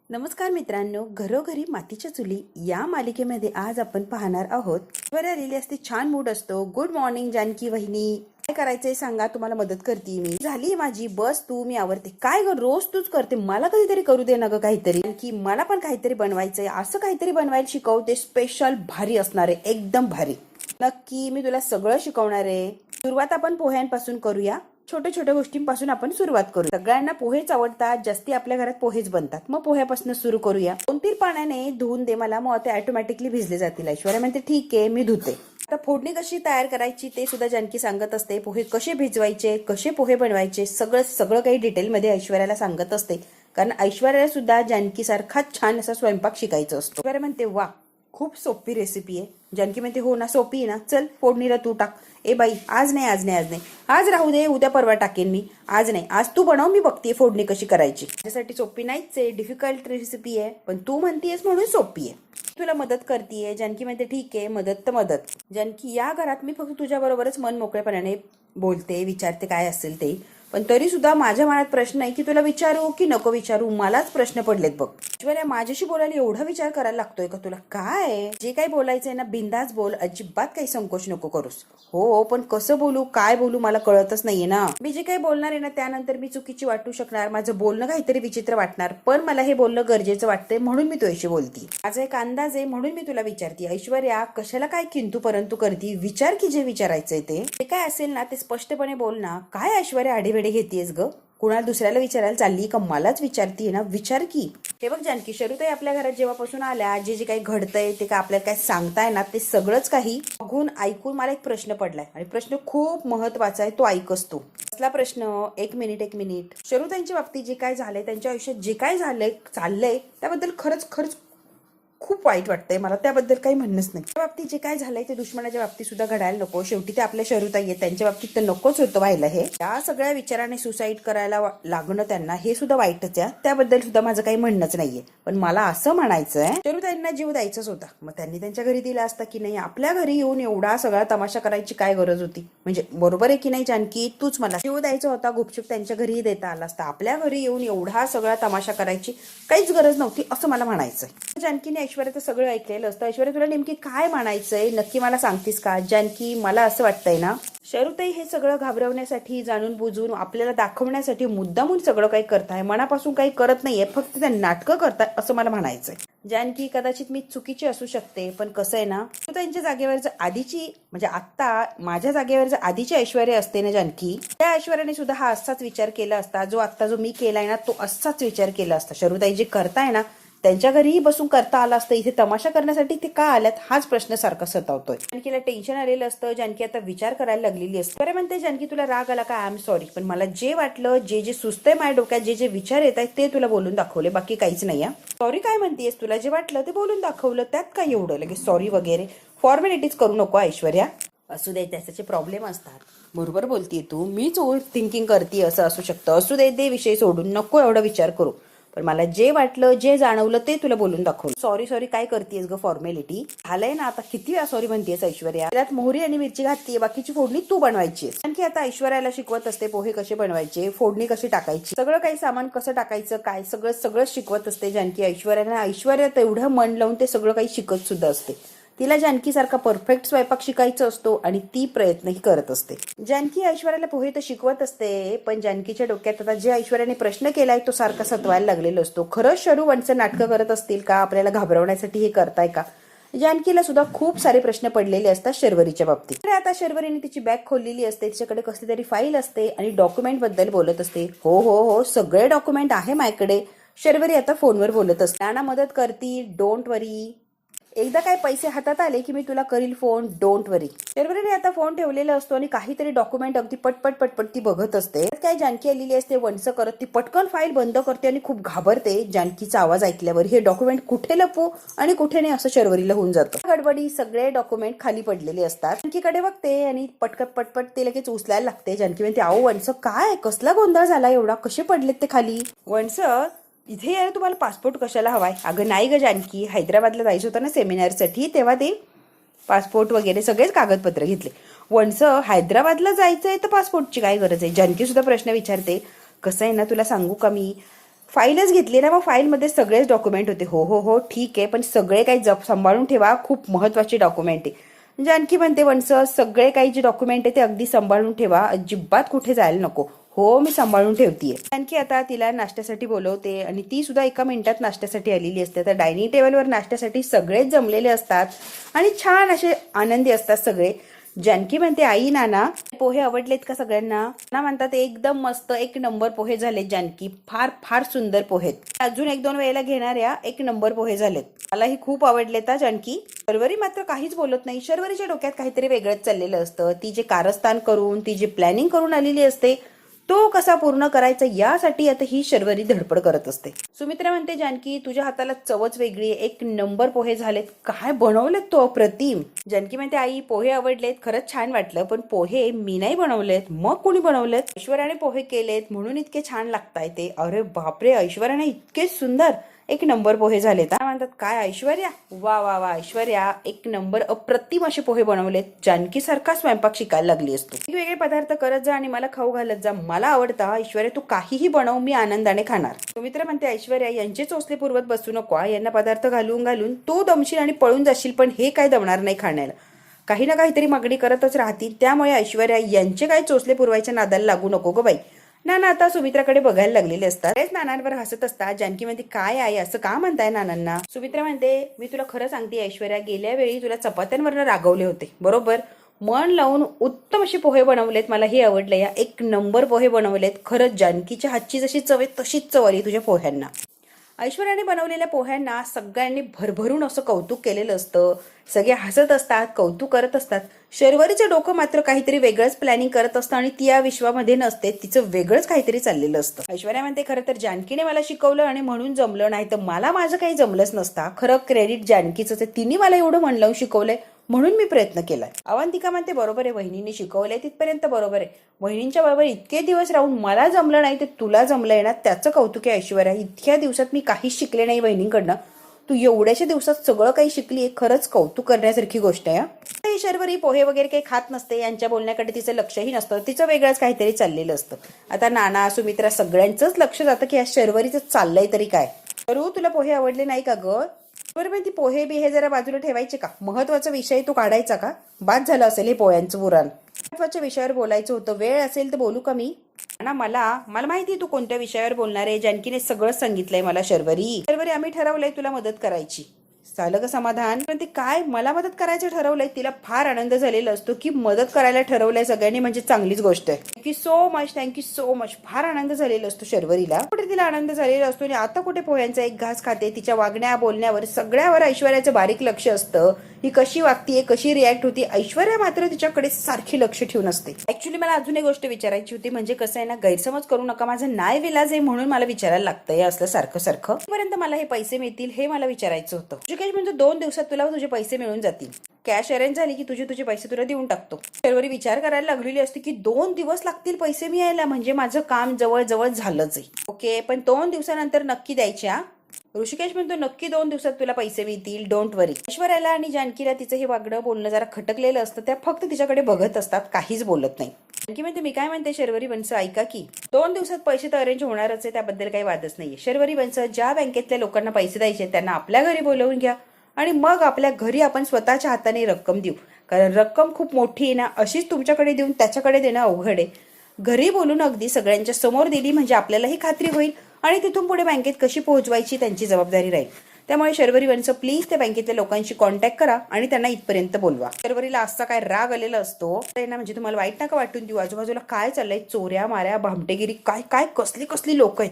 नमस्कार मित्रांनो, घरोघरी मातीच्या चुली या मालिकेमध्ये आज आपण पाहणार आहोत. बरं आलेली असते, छान मूड असतो. गुड मॉर्निंग जानकी वहिनी, काय करायचंय सांगा, तुम्हाला मदत करते मी. झाली माझी बस, तू मी आवरते. काय ग, रोज तूच करते, मला कधीतरी करू दे ना ग काहीतरी. की मला पण काहीतरी बनवायचंय, असं काहीतरी बनवायला शिकवते. स्पेशल भारी असणार आहे, एकदम भारी. नक्की मी तुला सगळं शिकवणार आहे. सुरुवात आपण पोह्यांपासून करूया. छोट्या छोट्या गोष्टींपासून आपण सुरुवात करू. सगळ्यांना पोहेच आवडतात, जास्ती आपल्या घरात पोहेच बनतात. मग पोह्यापासून सुरू करूया. 2-3 पाण्याने धुवून दे मला, मग ते ऑटोमॅटिकली भिजले जातील. ऐश्वर्या म्हणते ठीक आहे, मी धुते. आता फोडणी कशी तयार करायची ते सुद्धा जानकी सांगत असते. पोहे कसे भिजवायचे, कसे पोहे बनवायचे, सगळं सगळं काही डिटेलमध्ये ऐश्वर्याला सांगत असते. कारण ऐश्वर्याला सुद्धा जानकी सारखा छान असा स्वयंपाक शिकायचा असतो. ऐश्वर्या म्हणते वा, खूप सोपी रेसिपी आहे. जानकी म्हणते हो ना, सोपी आहे ना, चल फोडणीला तू टाक. ए बाई, आज नाही आज नाही आज नाही, आज राहू दे, उद्या परवा टाकेन मी. आज नाही, आज तू बनव, मी बघते फोडणी कशी करायची. त्यासाठी सोपी नाहीच आहे, डिफिकल्ट रेसिपी आहे, पण तू म्हणतीयस म्हणून सोपी आहे. तुला मदत करतीये. जानकी म्हणते ठीक आहे, मदत तर मदत. जानकी, या घरात मी फक्त तुझ्या बरोबरच मन मोकळेपणाने बोलते, विचारते काय असेल ते. पण तरी सुद्धा माझ्या मनात प्रश्न आहे की तुला विचारू की नको विचारू. मलाच प्रश्न पडलेत बघ. ऐश्वर्या, माझ्याशी बोलायला एवढा विचार करायला लागतोय का तुला? काय जे काही बोलायचंय ना, बिंदास बोल, अजिबात काही संकोच नको करूस. हो, पण कसं बोलू, काय बोलू, मला कळतच नाहीये ना. मी जे काही बोलणार आहे ना, त्यानंतर मी चुकीची वाटू शकणार, माझं बोलणं काहीतरी विचित्र वाटणार, पण मला हे बोलणं गरजेचं वाटतंय म्हणून मी तुझ्याशी बोलती. माझा एक अंदाज आहे म्हणून मी तुला विचारते. ऐश्वर्या, कशाला काय किंतु परंतु करती? विचार की जे विचारायचंय ते. जे काय असेल ना ते स्पष्टपणे बोल ना. काय ऐश्वर्या आढेवेढे घेतेस ग? कुणाला दुसऱ्याला विचारायला चालली का मलाच विचारतीये ना? विचार की. हे बघ जानकी, शरूताई आपल्या घरात जेव्हापासून आल्या, जे जे काही घडतंय ते काय आपल्याला काय सांगताय ना, ते सगळंच काही बघून ऐकून मला एक प्रश्न पडलाय आणि प्रश्न खूप महत्वाचा आहे, तो ऐकस तू. कसला प्रश्न? एक मिनिट. शरूताईंच्या बाबतीत जे काय झालंय, त्यांच्या आयुष्यात जे काय झालंय चाललंय, त्याबद्दल खरंच खूप वाईट वाटतंय मला. त्याबद्दल काही म्हणणंच नाही. त्या बाबतीत जे काय झालंय ते दुश्मनाच्या बाबतीत सुद्धा घडायला नको. शेवटी ते आपल्या शरूताई आहेत, त्यांच्या बाबतीत तर नकोच होतं व्हायला. हे त्या सगळ्या विचाराने सुसाईड करायला लागणं त्यांना, हे सुद्धा वाईटच आहे. त्याबद्दल सुद्धा माझं काही म्हणणंच नाहीये. पण मला असं म्हणायचंय, शरूताईंना जीव द्यायचाच होता, मग त्यांनी त्यांच्या घरी दिला असता की नाही? आपल्या घरी येऊन एवढा सगळा तमाशा करायची काय गरज होती? म्हणजे बरोबर आहे की नाही जानकी? तूच मला जीव द्यायचा होता, गुपचूप त्यांच्या घरी देता आला असता. आपल्या घरी येऊन एवढा सगळा तमाशा करायची काहीच गरज नव्हती, असं मला म्हणायचंय. जानकीने ऐश्वर्याचं सगळं ऐकलेलं असतं. ऐश्वर्या, तुला नेमकी काय म्हणायचंय, नक्की मला सांगतीस का? जानकी, मला असं वाटतंय ना, शरूताई हे सगळं घाबरवण्यासाठी, जाणून बुजून आपल्याला दाखवण्यासाठी मुद्दामून सगळं काही करताय, मनापासून काही करत नाहीये, फक्त त्या नाटकं करताय, असं मला म्हणायचंय. जानकी, कदाचित मी चुकीची असू शकते, पण कसं आहे ना, शरूताईंच्या जागेवर जर आधीची, म्हणजे आता माझ्या जागेवर जर आधीची ऐश्वर्या असते ना जानकी, त्या ऐश्वर्याने सुद्धा हा असाच विचार केला असता. जो मी केलाय ना, तो असाच विचार केला असता. शरूताई जे करताय ना, त्यांच्या घरीही बसून करता आलं असतं. इथे तमाशा करण्यासाठी ते का आल्यात, हाच प्रश्न सारखा सतावतोय. जानकीला टेन्शन आलेलं असतं. जानकी आता विचार करायला लागलेली असते. बरं म्हणते जानकी, तुला राग आला का? आय एम सॉरी, पण मला जे वाटलं, जे सुचतंय माझ्या डोक्यात, जे विचार येत आहेत ते तुला बोलून दाखवले, बाकी काहीच नाही. सॉरी काय म्हणतेस? तुला जे वाटलं ते बोलून दाखवलं, त्यात काय एवढं लगेच सॉरी वगैरे फॉर्मॅलिटीज करू नको ऐश्वर्या. असू दे, त्याचे प्रॉब्लेम असतात. बरोबर बोलतीये तू, मीच ओव्हर थिंकिंग करते, असं असू शकतं. असू दे, ते विषय सोडून नको एवढा विचार करू. पण मला जे वाटलं, जे जाणवलं ते तुला बोलून दाखवलं. सॉरी काय करतेस ग? फॉर्मॅलिटी झालंय ना आता, किती वेळा सॉरी म्हणतेस ऐश्वर्या? त्यात मोहरी आणि मिरची घातलीये, बाकीची फोडणी तू बनवायची. आणखी आता ऐश्वर्याला शिकवत असते पोहे कसे बनवायचे, फोडणी कशी टाकायची, सगळं काही सामान कसं टाकायचं, काय सगळं शिकवत असते जानकी ऐश्वर्याला. ऐश्वर्या तेवढं मन लावून ते सगळं काही शिकत सुद्धा असते. तिला जानकी सारखा परफेक्ट स्वयंपाक शिकायचा असतो आणि ती प्रयत्नही करत असते. जानकी ऐश्वर्याला पोहे तर शिकवत असते, पण जानकीच्या डोक्यात आता जे ऐश्वर्याने प्रश्न केलाय तो सारखा सतवायला लागलेला असतो. खरंच शरू वंचं नाटकं करत असतील का? आपल्याला घाबरवण्यासाठी हे करताय का? जानकीला सुद्धा खूप सारे प्रश्न पडलेले असतात शर्वरीच्या बाबतीत. आता शर्वरीने तिची बॅग खोललेली असते, तिच्याकडे कसली तरी फाईल असते आणि डॉक्युमेंट बद्दल बोलत असते. हो, सगळे डॉक्युमेंट आहे माझ्याकडे. शर्वरी आता फोनवर बोलत असते. नाना मदत करती, डोंट वरी. एकदा काय पैसे हातात आले की मी तुला करील फोन, डोंट वरी. शर्वरीने आता फोन ठेवलेला असतो आणि काहीतरी डॉक्युमेंट अगदी पटपट ती बघत असते. काय जानकी आलेली असते वंच करत. ती पटकन फाईल बंद करते आणि खूप घाबरते जानकीचा आवाज ऐकल्यावर. हे डॉक्युमेंट कुठे लपू आणि कुठे नाही असं शर्वरीला होऊन जातं. गडबडी सगळे डॉक्युमेंट खाली पडलेले असतात. जानकीकडे बघते आणि पटपट ते लगेच उचलायला लागते. जानकी म्हणते, अहो वंच, काय कसला गोंधळ झाला एवढा, कसे पडलेत ते खाली? वंच, इथे यायला तुम्हाला पासपोर्ट कशाला हवाय? अगं नाही ग जानकी, हैदराबादला जायचं होतं ना सेमिनारसाठी, तेव्हा ते पासपोर्ट वगैरे सगळेच कागदपत्र घेतले. वंच, हैदराबादला जायचंय तर पासपोर्टची काय गरज आहे? जानकी सुद्धा प्रश्न विचारते. कसं आहे ना, तुला सांगू का मी, फाईलच घेतली ना, मग फाईलमध्ये सगळेच डॉक्युमेंट होते. हो हो हो ठीक आहे, पण सगळे काही सांभाळून ठेवा, खूप महत्वाचे डॉक्युमेंट आहे. जानकी म्हणते वंश सगळे काही जे डॉक्युमेंट आहे ते अगदी सांभाळून ठेवा, अजिबात कुठे जायला नको. हो मी सांभाळून ठेवतीये. जानकी आता तिला नाश्त्यासाठी बोलवते आणि ती सुद्धा एका मिनिटात नाश्त्यासाठी आलेली असते. तर डायनिंग टेबलवर नाश्त्यासाठी सगळेच जमलेले असतात आणि छान असे आनंदी असतात सगळे. जानकी म्हणते आई नाना पोहे आवडलेत का सगळ्यांना? ना म्हणतात एकदम मस्त, एक नंबर पोहे झालेत जानकी, फार फार सुंदर पोहेत. अजून 1-2 वेळेला घेणाऱ्या एक नंबर पोहे झालेत, मलाही खूप आवडलेत जानकी. शर्वरी मात्र काहीच बोलत नाही. शर्वरीच्या डोक्यात काहीतरी वेगळंच चाललेलं असतं. ती जे कारस्थान करून, ती जी प्लॅनिंग करून आलेली असते तो कसा पूर्ण करायचा यासाठी आता ही शर्वरी धडपड करत असते. सुमित्रा म्हणते जानकी तुझ्या हाताला चवच वेगळी आहे, एक नंबर पोहे झालेत, काय बनवलेत तो अप्रतिम. जानकी म्हणते आई पोहे आवडलेत, खरंच छान वाटलं, पण पोहे मी नाही बनवलेत, मग कोणी बनवलेत? ऐश्वर्याने पोहे केलेत म्हणून इतके छान लागताय ते. अरे बापरे, ऐश्वर्याने इतके सुंदर एक नंबर पोहे झालेत. म्हणतात काय ऐश्वर्या, वा वा वा ऐश्वर्या, एक नंबर अप्रतिम असे पोहे बनवलेत. जानकी सारखा स्वयंपाक शिकायला लागली असतो. वेगवेगळे पदार्थ करत जा आणि मला खाऊ घालत जा, मला आवडतं. ऐश्वर्या तू काहीही बनव, मी आनंदाने खाणार. सुमित्रा म्हणते ऐश्वर्या यांचे चोचले पुरवत बसू नको, यांना पदार्थ घालून घालून तू दमशील आणि पळून जाशील, पण हे काय दमणार नाही खाण्याला. काही ना काहीतरी मागणी करतच राहतील, त्यामुळे ऐश्वर्या यांचे काय चोचले पुरवायच्या नादाला लागू नको ग बाई. नाना आता सुमित्राकडे बघायला लागलेले असतात. तेच नानांवर हसत असतात. जानकी म्हणते काय आहे असं का म्हणताय नानांना? सुमित्रा म्हणते मी तुला खरं सांगते ऐश्वर्या, गेल्या वेळी तुला चपात्यांवरनं रागवले होते बरोबर, मन लावून उत्तम असे पोहे बनवलेत, मला हे आवडलं, या एक नंबर पोहे बनवलेत. खरंच जानकीच्या हातची जशी चव आहे तशीच चव आली तुझ्या पोह्यांना. ऐश्वर्याने बनवलेल्या पोह्यांना सगळ्यांनी भरभरून असं कौतुक केलेलं असतं. सगळे हसत असतात, कौतुक करत असतात. शर्वरीचं डोकं मात्र काहीतरी वेगळंच प्लॅनिंग करत असतं आणि ती या विश्वामध्ये नसते, तिचं वेगळंच काहीतरी चाललेलं असतं. ऐश्वर्या म्हणते खरं तर जानकीने मला शिकवलं आणि म्हणून जमलं, नाही तर मला माझं काही जमलंच नसतं. खरं क्रेडिट जानकीचं आहे, तिने मला एवढं मन लावून शिकवलंय म्हणून मी प्रयत्न केलाय. अवंतिका म्हणते बरोबर आहे, वहिनीने शिकवलंय तिथपर्यंत बरोबर आहे. वहिनींच्या बरोबर इतके दिवस राहून मला जमलं नाही, ते तुला जमलंय ना, त्याचं कौतुक आहे ऐश्वर्या. इतक्या दिवसात मी काहीच शिकले नाही वहिनींकडनं, तू एवढ्याशा दिवसात सगळं काही शिकली, खरंच कौतुक करण्यासारखी गोष्ट आहे. शर्वरी पोहे वगैरे काही खात नसते, यांच्या बोलण्याकडे तिचं लक्षही नसतं, तिचं वेगळंच काहीतरी चाललेलं असतं. आता नाना सुमित्रा सगळ्यांचंच लक्ष जातं की या शर्वरीचं चाललंय तरी काय. अरू तुला पोहे आवडले नाही का ग? बरं पण ती पोहे बिहे जरा बाजूला ठेवायचे का? महत्वाचा विषय तो काढायचा का? बाद झालं असेल हे पोह्यांचं पुराण. महत्वाच्या विषयावर बोलायचं होतं, वेळ असेल तर बोलू का मी? ना मला माहिती तू कोणत्या विषयावर बोलणार आहे. जानकीने सगळं सांगितलंय मला. शर्वरी आम्ही ठरवलंय तुला मदत करायची. झालं का समाधान? पण ते काय मला मदत करायचं ठरवलंय, तिला फार आनंद झालेला असतो की मदत करायला ठरवलंय सगळ्यांनी, म्हणजे चांगलीच गोष्ट आहे. Thank you so much. फार आनंद झालेला असतो शर्वरीला, कुठे तिला आनंद झालेला असतो आणि आता कुठे पोह्यांचा एक घास खाते. तिच्या वागण्या बोलण्यावर सगळ्यावर ऐश्वर्याचं बारीक लक्ष असतं. ही कशी वागतीये, कशी रिॲक्ट होती, ऐश्वर्या मात्र तिच्याकडे सारखी लक्ष ठेवून असते. ऍक्च्युली मला अजून एक गोष्ट विचारायची होती, म्हणजे कसं आहे ना, गैरसमज करू नका, माझं नाय विलाज आहे म्हणून मला विचारायला लागतंय असलं सारखं पर्यंत मला हे पैसे मिळतील हे मला विचारायचं होतं. म्हणजे 2 दिवसात तुला तुझे पैसे मिळून जातील. कॅश अरेंज झाली की तुझे पैसे तुला देऊन टाकतो. शर्वरी विचार करायला लागलेली असते की 2 दिवस लागतील पैसे मिळायला, म्हणजे माझं काम जवळ झालंच आहे. ओके, पण 2 दिवसानंतर नक्की द्यायच्या. ऋषिकेश म्हणतो नक्की 2 दिवसात तुला पैसे मिळतील, डोंट वरी. ऐश्वर्याला आणि जानकीला तिचं हे वागणं बोलणं जरा खटकलेलं असतं, त्या फक्त तिच्याकडे बघत असतात, काहीच बोलत नाही. जानकी म्हणते मी काय म्हणते शर्वरी वंश ऐका की 2 दिवसात पैसे तर अरेंज होणारच आहे, त्याबद्दल काही वादच नाहीये. शर्वरी वंश ज्या बँकेतल्या लोकांना पैसे द्यायचे त्यांना आपल्या घरी बोलवून घ्या आणि मग आपल्या घरी आपण स्वतःच्या हाताने रक्कम देऊ, कारण रक्कम खूप मोठी आहे ना, अशीच तुमच्याकडे देऊन त्याच्याकडे देणं अवघड आहे. घरी बोलून अगदी सगळ्यांच्या समोर दिली म्हणजे आपल्यालाही खात्री होईल आणि तिथून पुढे बँकेत कशी पोहोचवायची त्यांची जबाबदारी राहील. त्यामुळे शर्वरी वंश प्लीज त्या बँकेतल्या लोकांशी कॉन्टॅक्ट करा आणि त्यांना इथपर्यंत बोलवा. शर्वरीला असा काय राग आलेला असतो त्यांना, म्हणजे तुम्हाला वाईट नका वाटून देऊ. आजूबाजूला काय चाललंय, चोऱ्या माऱ्या भामटेगिरी, काय कसली लोक आहेत.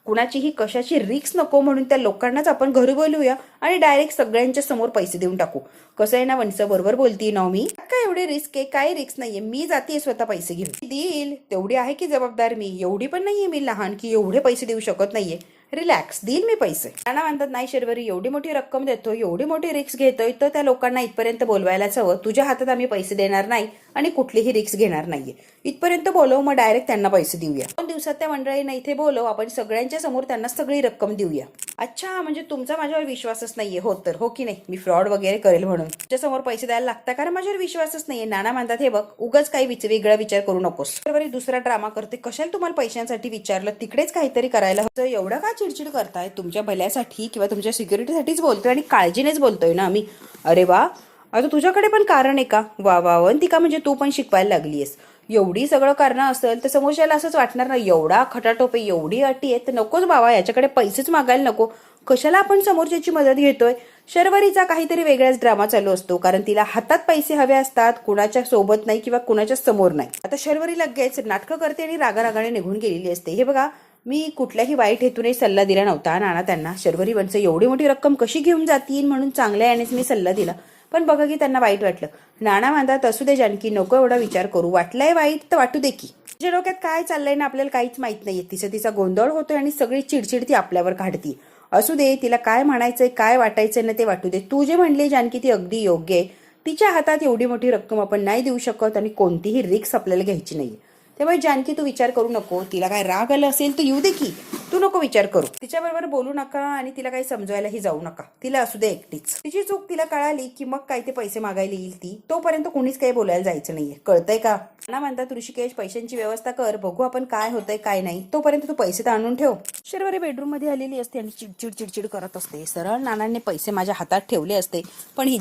कुणाचीही कशाची रिक्स नको म्हणून त्या लोकांनाच आपण घरी बोलूया आणि डायरेक्ट सगळ्यांच्या समोर पैसे देऊन टाकू. कसं आहे ना वंश, बरोबर बोलतीये ना मी? काय एवढे रिस्क आहे? काय रिस्क नाहीये, मी जाते स्वतः पैसे घेऊन. देईल तेवढी आहे की जबाबदार मी, एवढी पण नाहीये मी लहान की एवढे पैसे देऊ शकत नाहीये. रिलॅक्स, देईल मी पैसे. त्यांना म्हणतात नाही शर्वरी, एवढी मोठी रक्कम देतोय, एवढी मोठी रिक्स घेतोय, तर त्या लोकांना इथपर्यंत बोलवायलाच हवं. तुझ्या हातात आम्ही पैसे देणार नाही आणि कुठलीही रिक्स घेणार नाहीये. इथपर्यंत बोलव, मग डायरेक्ट त्यांना पैसे देऊया. 2 दिवसात त्या मंडळींना इथे बोलव, आपण सगळ्यांच्या समोर त्यांना सगळी रक्कम देऊया. अच्छा, म्हणजे तुमचा माझ्यावर विश्वासच नाहीये, हो तर हो की नाही, मी फ्रॉड वगैरे करेल म्हणून तुमच्या समोर पैसे द्यायला लागतात, कारण माझ्यावर विश्वासच नाहीये. नाना म्हणतात हे बघ, उगाच काही वेगळा विचार करू नकोस. शर्वरी दुसरा ड्रामा करते, कशाला तुम्हाला पैशांसाठी विचारलं, तिकडेच काहीतरी करायला हवं. एवढं का चिडचिड करताय? तुमच्या भल्यासाठी किंवा तुमच्या सिक्युरिटीसाठीच बोलतोय आणि काळजीनेच बोलतोय ना आम्ही. अरे वा, आता तुझ्याकडे पण कारण आहे का? वा वा, अवंतिका म्हणजे तू पण शिकवायला लागलीयस. एवढी सगळं कारण असेल तर समोरच्याला असंच वाटणार ना, एवढा खटाटोप आहे, एवढी अटी आहे, तर नकोच बाबा, याच्याकडे पैसेच मागायला नको. कशाला आपण समोरच्याची मदत घेतोय? शर्वरीचा काहीतरी वेगळाच ड्रामा चालू असतो, कारण तिला हातात पैसे हवे असतात, कुणाच्या सोबत नाही किंवा कुणाच्या समोर नाही. आता शर्वरी लगेच नाटकं करते आणि रागारागाने निघून गेलेली असते. हे बघा, मी कुठल्याही वाईट हेतूने सल्ला दिला नव्हता नाना त्यांना. शर्वरी बनचं एवढी मोठी रक्कम कशी घेऊन जातील म्हणून चांगल्या यानेच मी सल्ला दिला, पण बघा की त्यांना वाईट वाटलं. नाना म्हणतात, असू दे जानकी, नको एवढा विचार करू, वाटलंय वाईट तर वाटू दे की. तिच्या डोक्यात काय चाललंय ना आपल्याला काहीच माहित नाहीये. तिचा गोंधळ होतोय आणि सगळी चिडचिड ती आपल्यावर काढती. असू दे, तिला काय म्हणायचंय काय वाटायचंय ना ते वाटू दे. तू जे म्हणले जानकी ती अगदी योग्य आहे. तिच्या हातात एवढी मोठी रक्कम आपण नाही देऊ शकत आणि कोणतीही रिस्क आपल्याला घ्यायची नाहीये. त्यामुळे जानकी तू विचार करू नको. तिला काय राग आला असेल तर येऊ दे की, तू नको विचार करू. तिच्याबरोबर बोलू नका आणि तिला काही समजवायलाही जाऊ नका. तिला असू दे एकटीच. तिची चूक तिला कळाली की मग काय ते पैसे मागायला येईल ती, तोपर्यंत कोणीच काही बोलायला जायचं नाहीये. कळतंय का? ना म्हणतात, ऋषिकेश पैशांची व्यवस्था कर, बघू आपण काय होतंय काय नाही, तोपर्यंत तू पैसे तर आणून ठेव. शर्वरी बेडरूम मध्ये आलेली असते आणि चिडचिड करत असते. सरळ नानांनी पैसे माझ्या हातात ठेवले असते, पण ही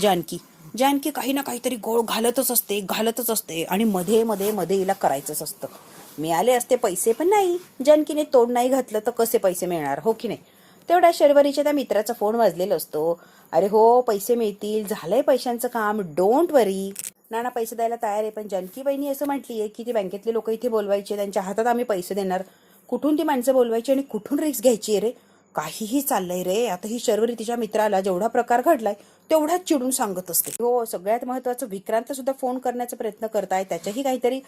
जानकी काही ना काहीतरी गोळ घालतच असते आणि मध्ये हिला करायचंच असतं. मिळाले असते पैसे, पण नाही, जानकीने तोंड नाही घातलं तर कसे पैसे मिळणार, हो की नाही? तेवढ्या शर्वरीच्या त्या मित्राचा फोन वाजलेला असतो. अरे हो, पैसे मिळतील, झालंय पैशांचं काम, डोंट वरी. नाना पैसे द्यायला तयार आहे, पण जानकी बहिणी असं म्हटलीये की ती बँकेतले लोक इथे बोलवायचे, त्यांच्या हातात आम्ही पैसे देणार. कुठून ती माणसं बोलवायची आणि कुठून रिस्क घ्यायची रे? काहीही चाललंय रे. आता ही शर्वरी तिच्या मित्राला जेवढा प्रकार घडलाय तेवढाच चिडून सांगत असते. हो, सगळ्यात महत्वाचं, विक्रांत सुद्धा फोन करण्याचा प्रयत्न करताय, त्याच्याही काहीतरी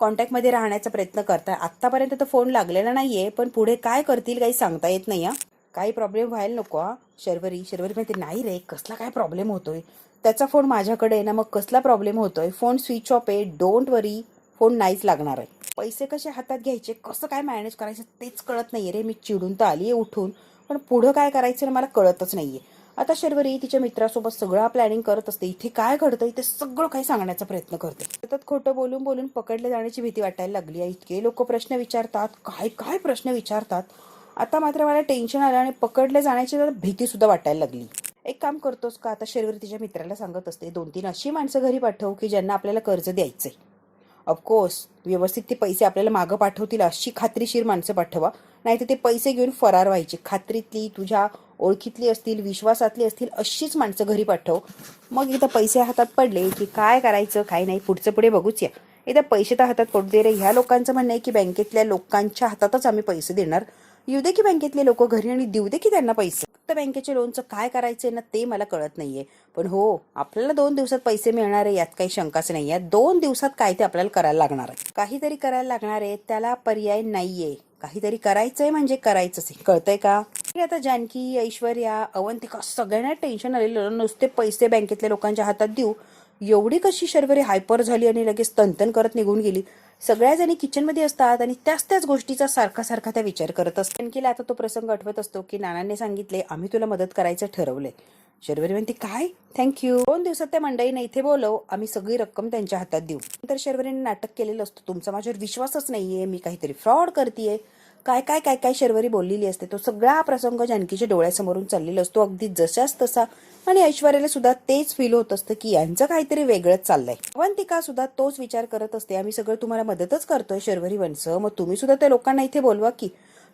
कॉन्टॅक्टमध्ये राहण्याचा प्रयत्न करताय. आतापर्यंत तर फोन लागलेला नाहीये, पण पुढे काय करतील काही सांगता येत नाही. काही प्रॉब्लेम व्हायला नको. शर्वरी म्हणते, नाही रे, कसला काय प्रॉब्लेम होतोय? त्याचा फोन माझ्याकडे आहे ना, मग कसला प्रॉब्लेम होतोय? फोन स्विच ऑफ आहे, डोंट वरी, फोन नाहीच लागणार आहे. पैसे कसे हातात घ्यायचे, कसं काय मॅनेज करायचं तेच कळत नाहीये रे. मी चिडून तर आलीये उठून, पण पुढं काय करायचं ना मला कळतच नाहीये. आता शर्वरी तिच्या मित्रासोबत सगळा प्लॅनिंग करत असते. इथे काय घडतंय ते सगळं काही सांगण्याचा प्रयत्न करते. सतत खोटं बोलून पकडले जाण्याची भीती वाटायला लागली आहे. इतके लोक प्रश्न विचारतात, काय प्रश्न विचारतात. आता मात्र मला टेन्शन आलं आणि पकडले जाण्याची भीती सुद्धा वाटायला लागली. एक काम करतोस का? आता शर्वरी तिच्या मित्राला सांगत असते, 2-3 अशी माणसं घरी पाठव की ज्यांना आपल्याला कर्ज द्यायचंय. ऑफकोर्स व्यवस्थित ते पैसे आपल्याला मागं पाठवतील अशी खात्रीशीर माणसं पाठवा, नाही तर ते पैसे घेऊन फरार व्हायची. खात्रीतली, तुझ्या ओळखीतली असतील, विश्वासातली असतील अशीच माणसं घरी पाठव. मग इथं पैसे हातात पडले की काय करायचं काय नाही पुढचं पुढे बघूच. या इथं पैसे तर हातात पडू दे रे. ह्या लोकांचं म्हणणं आहे की बँकेतल्या लोकांच्या हातातच आम्ही पैसे देणार. येऊ दे की बँकेतले लोक घरी आणि देऊ दे की त्यांना पैसे. फक्त बँकेच्या लोनचं काय करायचंय ना ते मला कळत नाहीये. पण हो, आपल्याला 2 दिवसात पैसे मिळणार आहे यात काही शंकाच नाहीये. 2 दिवसात काय ते आपल्याला करायला लागणार आहे. काहीतरी करायला लागणार आहे, त्याला पर्याय नाहीये. काहीतरी करायचंय म्हणजे करायचंच आहे. कळतंय का? आता जानकी, ऐश्वर्या, अवंतिका सगळ्यांना टेन्शन आलेलं. नुसते पैसे बँकेतल्या लोकांच्या हातात देऊ, एवढी कशी शर्वरी हायपर झाली आणि लगेच तनतन करत निघून गेली. सगळ्या जणी किचनमध्ये असतात आणि त्याच गोष्टीचा सारखा त्या विचार करत असतात. जानकीला आता तो प्रसंग आठवत असतो की नानांनी सांगितले आम्ही तुला मदत करायचं ठरवलंय. शर्वरी म्हणते, काय? थँक्यू. 2 दिवसात त्या मंडळीने इथे बोलव, आम्ही सगळी रक्कम त्यांच्या हातात देऊ. नंतर शर्वरीने नाटक केलेलं असतं, तुमचा माझ्यावर विश्वासच नाहीये, मी काहीतरी फ्रॉड करतेय, काय शर्वरी बोललेली असते. तो सगळा प्रसंग जानकीच्या डोळ्यासमोरून चाललेला असतो, अगदी जशाच तसा. आणि ऐश्वर्याला सुद्धा तेच फील होत असतं की यांचं काहीतरी वेगळंच चाललंय. अवंतिका सुद्धा तोच विचार करत असते, आम्ही सगळं तुम्हाला मदतच करतोय शर्वरी वंश, मग तुम्ही सुद्धा त्या लोकांना इथे बोलवा की,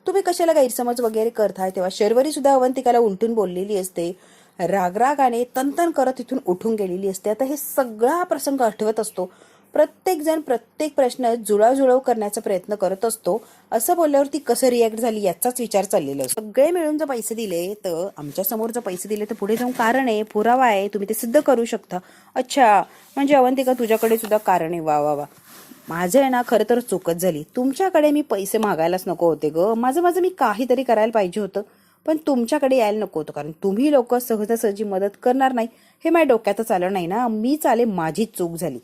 तुम्ही कशाला गैरसमज वगैरे करताय. तेव्हा शर्वरी सुद्धा अवंतिकाला उलटून बोललेली असते. रागाने तनतन करत इथून उठून गेलेली असते. आता हे सगळा प्रसंग आठवत असतो. प्रत्येक जण प्रत्येक प्रश्न जुळाव करण्याचा प्रयत्न करत असतो. असं बोलल्यावरती कसं रिॲक्ट झाली याचाच विचार चाललेला असतो. सगळे मिळून जर पैसे दिले तर आमच्या समोर जर पैसे दिले तर पुढे जाऊन कारण आहे, पुरावा आहे, तुम्ही ते सिद्ध करू शकता. अच्छा, म्हणजे अवंतिका तुझ्याकडे सुद्धा कारण आहे. वा. माझं आहे ना, खरं तर चूकच झाली. तुमच्याकडे मी पैसे मागायलाच नको होते ग. माझं मी काहीतरी करायला पाहिजे होतं, पण तुमच्याकडे यायला नको होतं, कारण तुम्ही लोक सहजासहजी मदत करणार नाही हे माझ्या डोक्यातच आलं नाही ना. मीच आले, माझीच चूक झाली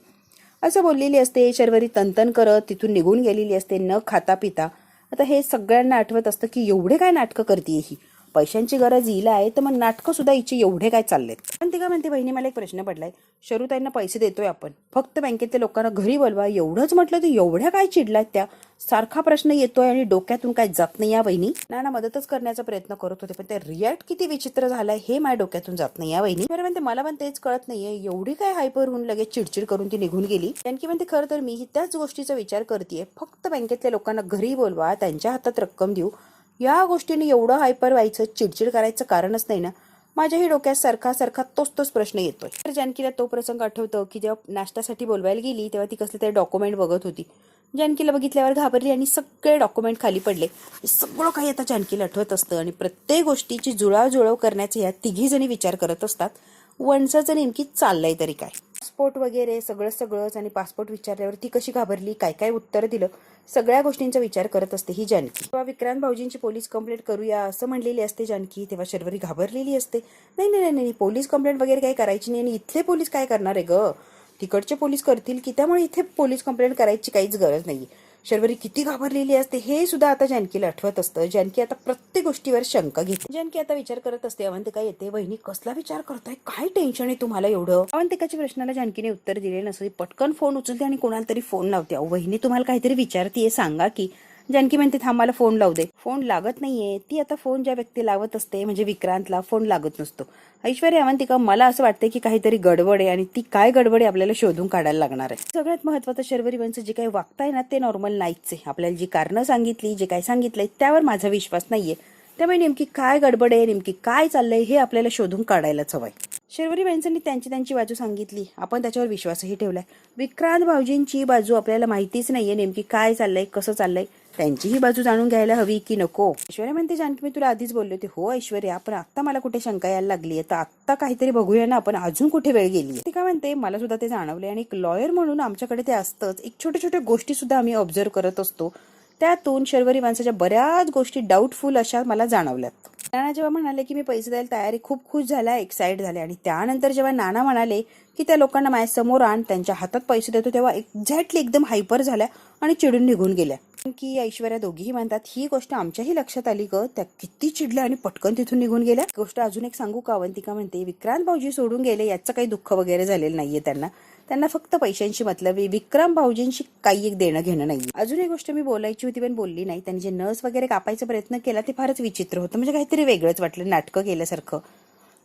असं बोललेली असते. शर्वरी तनतन करत तिथून निघून गेलेली असते, न खाता पिता. आता हे सगळ्यांना आठवत असतं की एवढे काय नाटकं करते ही. पैशांची गरज हिला आहे तर मग नाटकं सुद्धा हिचे एवढे काय चाललेत. पण ती काय म्हणते, बहिणी मला एक प्रश्न पडलाय, शरुताईंना पैसे देतोय आपण, फक्त बँकेतल्या लोकांना घरी बोलवा एवढंच म्हटलं तर एवढ्या काय चिडलात त्या? सारखा प्रश्न येतोय आणि डोक्यातून काय जात नाही या बहिणी. नाना मदतच करण्याचा प्रयत्न करत होते पण ते रिॲक्ट किती विचित्र झालाय हे माझ्या डोक्यातून जात नाही या बहिणी. बरं म्हणते मला पण तेच कळत नाहीये, एवढी काय हायपर होऊन लगेच चिडचिड करून ती निघून गेली. आणखी म्हणते खरं तर मी त्याच गोष्टीचा विचार करतेय, फक्त बँकेतल्या लोकांना घरी बोलवा, त्यांच्या हातात रक्कम देऊ, या गोष्टीने एवढं हायपर व्हायचं, चिडचिड करायचं कारणच नाही ना. माझ्याही डोक्यात सारखा तोच प्रश्न येतोय. तर जानकीला तो प्रसंग आठवतो की जेव्हा नाश्त्यासाठी बोलवायला गेली तेव्हा ती कसले तरी डॉक्युमेंट बघत होती. जानकीला बघितल्यावर घाबरली आणि सगळे डॉक्युमेंट खाली पडले. सगळं काही आता जानकीला आठवत असतं आणि प्रत्येक गोष्टीची जुळाव करण्याचे या तिघी जणी विचार करत असतात. वंशाचं नेमकी चाललंय तरी काय. पासपोर्ट वगैरे सगळंच आणि पासपोर्ट विचारल्यावर ती कशी घाबरली, काय उत्तर दिलं, सगळ्या गोष्टींचा विचार करत असते ही जानकी. तेव्हा विक्रांत भाऊजींची पोलीस कंप्लेंट करूया असं म्हणलेली असते जानकी. तेव्हा शर्वरी घाबरलेली असते, नाही पोलीस कंप्लेंट वगैरे काही करायची नाही आणि इथले पोलीस काय करणार आहे ग, तिकडचे पोलीस करतील की, त्यामुळे इथे पोलीस कंप्लेंट करायची काहीच गरज नाही. शर्वरी किती घाबरलेली असते हे सुद्धा आता जानकीला आठवत असतं. जानकी आता प्रत्येक गोष्टीवर शंका घेते. जानकी आता विचार करत असते, अवंतिका येते, वहिनी कसला विचार करताय, काय टेन्शन आहे तुम्हाला एवढं. अवंतिकाच्या प्रश्नाला जानकीने उत्तर दिले नसते. पटकन फोन उचलते आणि कोणाला तरी फोन लावते. वहिनी तुम्हाला काहीतरी विचारतीये, सांगा की. जानकी म्हणते थांब मला फोन लावू दे. फोन लागत नाहीये. ती आता फोन ज्या व्यक्ती लावत असते म्हणजे विक्रांतला फोन लागत नसतो. ऐश्वर्या, अवंतिका मला असं वाटतंय की काहीतरी गडबड आहे आणि ती काय गडबड आहे आपल्याला शोधून काढायला लागणार आहे. सगळ्यात महत्वाचं शर्वरी वंश जे काही वागताय ना ते नॉर्मल नाहीच आहे. आपल्याला जी कारणं सांगितली, जे काय सांगितलंय त्यावर माझा विश्वास नाहीये. त्यामुळे नेमकी काय गडबड आहे, नेमकी काय चाललंय हे आपल्याला शोधून काढायलाच हवंय. शर्वरी वंशांनी त्यांची बाजू सांगितली, आपण त्याच्यावर विश्वासही ठेवलाय. विक्रांत भाऊजींची बाजू आपल्याला माहितीच नाहीये, नेमकी काय चाललंय, कसं चाललंय, त्यांचीही बाजू जाणून घ्यायला हवी की नको. ऐश्वर्या म्हणते, जानकी मी तुला आधीच बोलले होते. हो ऐश्वर्या, पण आता मला कुठे शंका यायला लागली आहे, तर आता काहीतरी बघूया ना आपण, अजून कुठे वेळ गेली. ती काय म्हणते, मला सुद्धा ते जाणवले आणि एक लॉयर म्हणून आमच्याकडे ते असतंच. एक छोट्या गोष्टी सुद्धा आम्ही ऑब्झर्व करत असतो. त्यातून शर्वरी माणसाच्या बऱ्याच गोष्टी डाऊटफुल अशा मला जाणवल्यात. नाना जेव्हा म्हणाले की मी पैसे द्यायला तयारी, खूप खुश झाल्या, एक्साइट झाले. आणि त्यानंतर जेव्हा नाना म्हणाले की त्या लोकांना माझ्या समोर आण, त्यांच्या हातात पैसे देतो, तेव्हा एक्झॅक्टली एकदम हायपर झाल्या आणि चिडून निघून गेल्या. की ऐश्वर्या दोघीही म्हणतात ही गोष्ट आमच्याही लक्षात आली ग, त्या किती चिडल्या आणि पटकन तिथून निघून गेल्या. गोष्ट अजून एक सांगू का, अवंतिका म्हणते विक्रांत भाऊजी सोडून गेले याचं काही दुःख वगैरे झालेलं नाहीये त्यांना फक्त पैशांशी मतलब आहे. विक्रम भाऊजींशी काही एक देणं घेणं नाही. अजून एक गोष्ट मी बोलायची होती पण बोलली नाही, त्यांनी जे नस वगैरे कापायचा प्रयत्न केला ते फारच विचित्र होतं, म्हणजे काहीतरी वेगळंच वाटलं, नाटकं केल्यासारखं.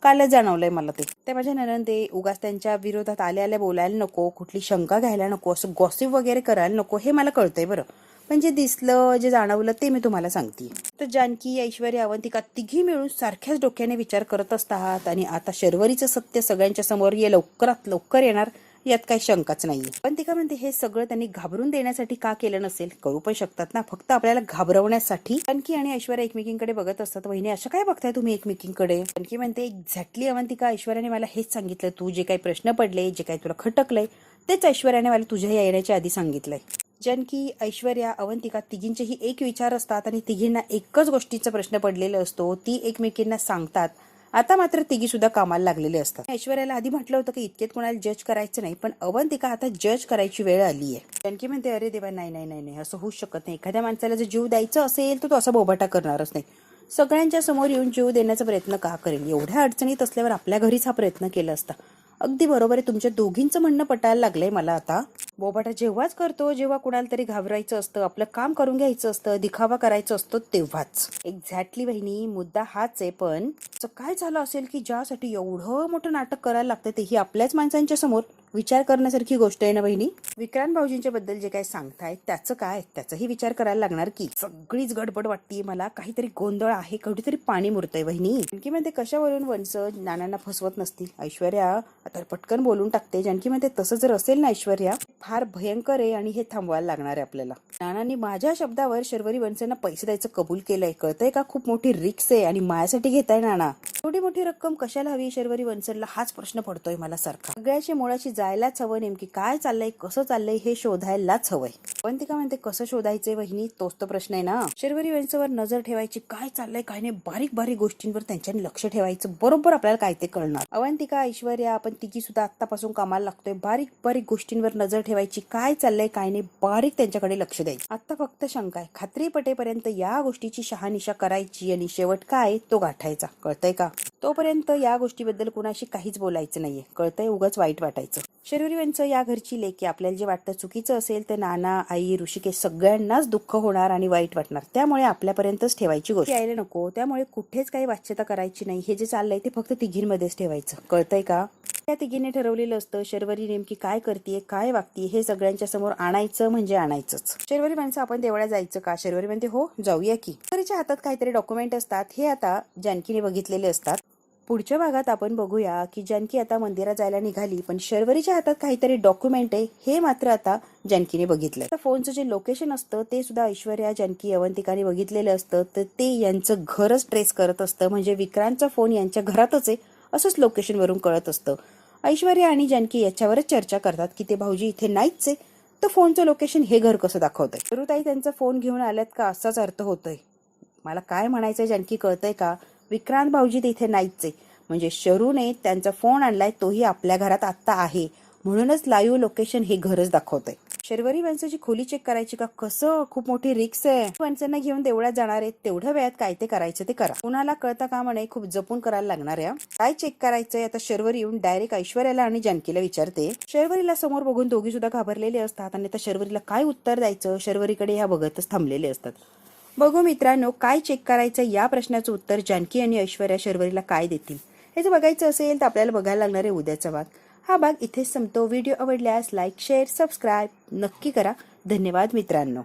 कालच जाणवलंय मला ते. त्या माझ्या ननंदे उगाच त्यांच्या विरोधात आल्या बोलायला नको, कुठली शंका घ्यायला नको, असं गॉसिप वगैरे करायला नको, हे मला कळतंय बरं. पण जे दिसलं, जे जाणवलं ते मी तुम्हाला सांगते. तर जानकी, ऐश्वर्या, अवंतिका तिघी मिळून सारख्याच डोक्याने विचार करत असतात आणि आता शर्वरीचं सत्य सगळ्यांच्या समोर लवकरात लवकर येणार यात काही शंकाच नाहीये. पण ती काय म्हणते, हे सगळं त्यांनी घाबरून देण्यासाठी का केलं नसेल, करू पण शकतात ना, फक्त आपल्याला घाबरवण्यासाठी. जानकी आणि ऐश्वर्या एकमेकींकडे बघत असतात. वहिनी अशा काय बघताय तुम्ही एकमेकींकडे. जानकी म्हणते, एक्झॅक्टली अवंतिका, ऐश्वर्याने मला हेच सांगितलं, तू जे काही प्रश्न पडले, जे काही तुला खटकलंय तेच ऐश्वर्याने मला तुझ्या येण्याच्या आधी सांगितलंय. जानकी, ऐश्वर्या, अवंतिका तिघींचेही एक विचार असतात आणि तिघींना एकच गोष्टीचा प्रश्न पडलेला असतो, ती एकमेकींना सांगतात. आता मात्र तिघी सुद्धा कामाला लागलेले असतात. ऐश्वर्याला आधी म्हटलं होतं की इतकेच कोणाला जज करायचं नाही, पण अवंतिका आता जज करायची वेळ आली आहे. जानकी म्हणते, अरे देवा, नाही असं होऊ शकत नाही. एखाद्या माणसाला जर जीव द्यायचं असेल तर तो असा बोबाटा करणारच नाही. सगळ्यांच्या समोर येऊन जीव देण्याचा प्रयत्न का करेल. एवढ्या अडचणीत असल्यावर आपल्या घरीच हा प्रयत्न केला असता. अगदी बरोबर आहे, तुमच्या दोघींचं म्हणणं पटायला लागलंय मला आता. बोबाटा जेव्हाच करतो जेव्हा कुणाला तरी घाबरायचं असतं, आपलं काम करून घ्यायचं असतं, दिखावा करायचं असतो तेव्हाच. एक्झॅक्टली बहिणी, मुद्दा हाच आहे. पण काय झालं असेल की ज्यासाठी एवढं मोठं नाटक करायला लागतं, तेही आपल्याच माणसांच्या समोर. विचार करण्यासारखी गोष्ट आहे ना बहिणी. विक्रांत भाऊजींच्या बद्दल जे काय सांगताय त्याचं काय, त्याचाही विचार करायला लागणार की. सगळीच गडबड वाटतीये मला, काहीतरी गोंधळ आहे, कुठेतरी पाणी मुरतंय बहिणी. जानकी म्हणते, कशावरून वंश नानांना फसवत नसतील. ऐश्वर्या आता पटकन बोलून टाकते. जानकी म्हणते, तसं जर असेल ना ऐश्वर्या, फार भयंकर आहे आणि हे थांबवायला लागणार आहे आपल्याला. नानांनी माझ्या शब्दावर शर्वरी वंशांना पैसे द्यायचं कबूल केलंय, कळतंय का, खूप मोठी रिक्स आहे आणि माझ्यासाठी घेताय नाना. एवढी मोठी रक्कम कशाला हवी शर्वरी वंसलला, हाच प्रश्न पडतोय मला सारखा. सगळ्याची मुळाशी जायलाच हवं, नेमकी काय चाललंय कसं चाललंय हे शोधायलाच हवंय. पण ती का म्हणते कसं शोधायचंय वहिनी, तोच तो प्रश्न आहे ना. शर्वरी वंशवर नजर ठेवायची, काय चाललंय काय नाही, बारीक बारीक गोष्टींवर त्यांच्याने लक्ष ठेवायचं, बरोबर आपल्याला काय ते कळणार. अवंतिका ऐश्वर्या आपण तिघी सुद्धा आत्तापासून कामाला लागतोय, बारीक बारीक गोष्टींवर नजर ठेवायची, काय चाललंय काय नाही बारीक त्यांच्याकडे लक्ष द्यायचं. आता फक्त शंका आहे, खात्री पटेपर्यंत या गोष्टीची शहानिशा करायची आणि शेवट काय तो गाठायचा, कळतंय का. तोपर्यंत या गोष्टीबद्दल कुणाशी काहीच बोलायचं नाहीये, कळतंय, उगाच वाईट वाटायचं. शर्वरी वंश या घरची लेकी, आपल्याला जे वाटतं चुकीचं असेल तर नाना आई ऋषिकेश सगळ्यांनाच दुःख होणार आणि वाईट वाटणार, त्यामुळे आपल्यापर्यंतच ठेवायची गोष्ट यायला नको. त्यामुळे कुठेच काही वाच्यता करायची नाही, हे जे चाललंय ते फक्त तिघींमध्येच ठेवायचं, कळतंय का. त्या तिघींनी ठरवलेलं असतं शर्वरी नेमकी काय करते काय वागतीये हे सगळ्यांच्या समोर आणायचं म्हणजे आणायचंच. शर्वरी म्हणते आपण देवळात जायचं का, शर्वरी म्हणते हो जाऊया की. शर्वरीच्या हातात काहीतरी डॉक्युमेंट असतात, हे आता जानकीने बघितलेले असतात. पुढच्या भागात आपण बघूया की जानकी आता मंदिरात जायला निघाली, पण शर्वरीच्या हातात काहीतरी डॉक्युमेंट आहे हे मात्र आता जानकीने बघितलंय. फोनचं जे लोकेशन असतं ते सुद्धा ऐश्वर्या जानकी अवंतिकाने बघितलेलं असतं, तर ते यांचं घरच ट्रेस करत असतं, म्हणजे विक्रांतचा फोन यांच्या घरातच आहे असंच लोकेशन वरून कळत असतं. ऐश्वर्या आणि जानकी याच्यावरच चर्चा करतात की ते भाऊजी इथे नाहीच आहे, तर फोनचं लोकेशन हे घर कसं दाखवतंय. शरुताई त्यांचा फोन घेऊन आल्यात का असाच अर्थ होतोय. मला काय म्हणायचंय जानकी, कळतंय का, विक्रांत भाऊजी इथे नाहीच आहे, म्हणजे शरूने त्यांचा फोन आणलाय तोही आपल्या घरात आता आहे, म्हणूनच लाईव्ह लोकेशन हे घरच दाखवतंय. शर्वरी वंशाची खोली चेक करायची का, कसं, खूप मोठी रिक्स आहे. वंशांना घेऊन देवळात जाणार आहे, तेवढ्या वेळात काय ते करायचं ते करा, कुणाला कळता का म्हणे, खूप जपून करायला लागणार आहे. काय चेक करायचंय आता शर्वरी येऊन डायरेक्ट ऐश्वर्याला आणि जानकीला विचारते. शर्वरीला समोर बघून दोघी सुद्धा घाबरलेले असतात आणि आता शर्वरीला काय उत्तर द्यायचं शर्वरीकडे ह्या बघतच थांबलेले असतात. बघू मित्रांनो, काय चेक करायचं या प्रश्नाचं उत्तर जानकी आणि ऐश्वर्या शर्वरीला काय देतील हे जर बघायचं असेल तर आपल्याला बघायला लागणार आहे उद्याचा भाग. हा भाग इथेच संपतो. व्हिडिओ आवडल्यास लाईक शेअर सबस्क्राईब नक्की करा. धन्यवाद मित्रांनो.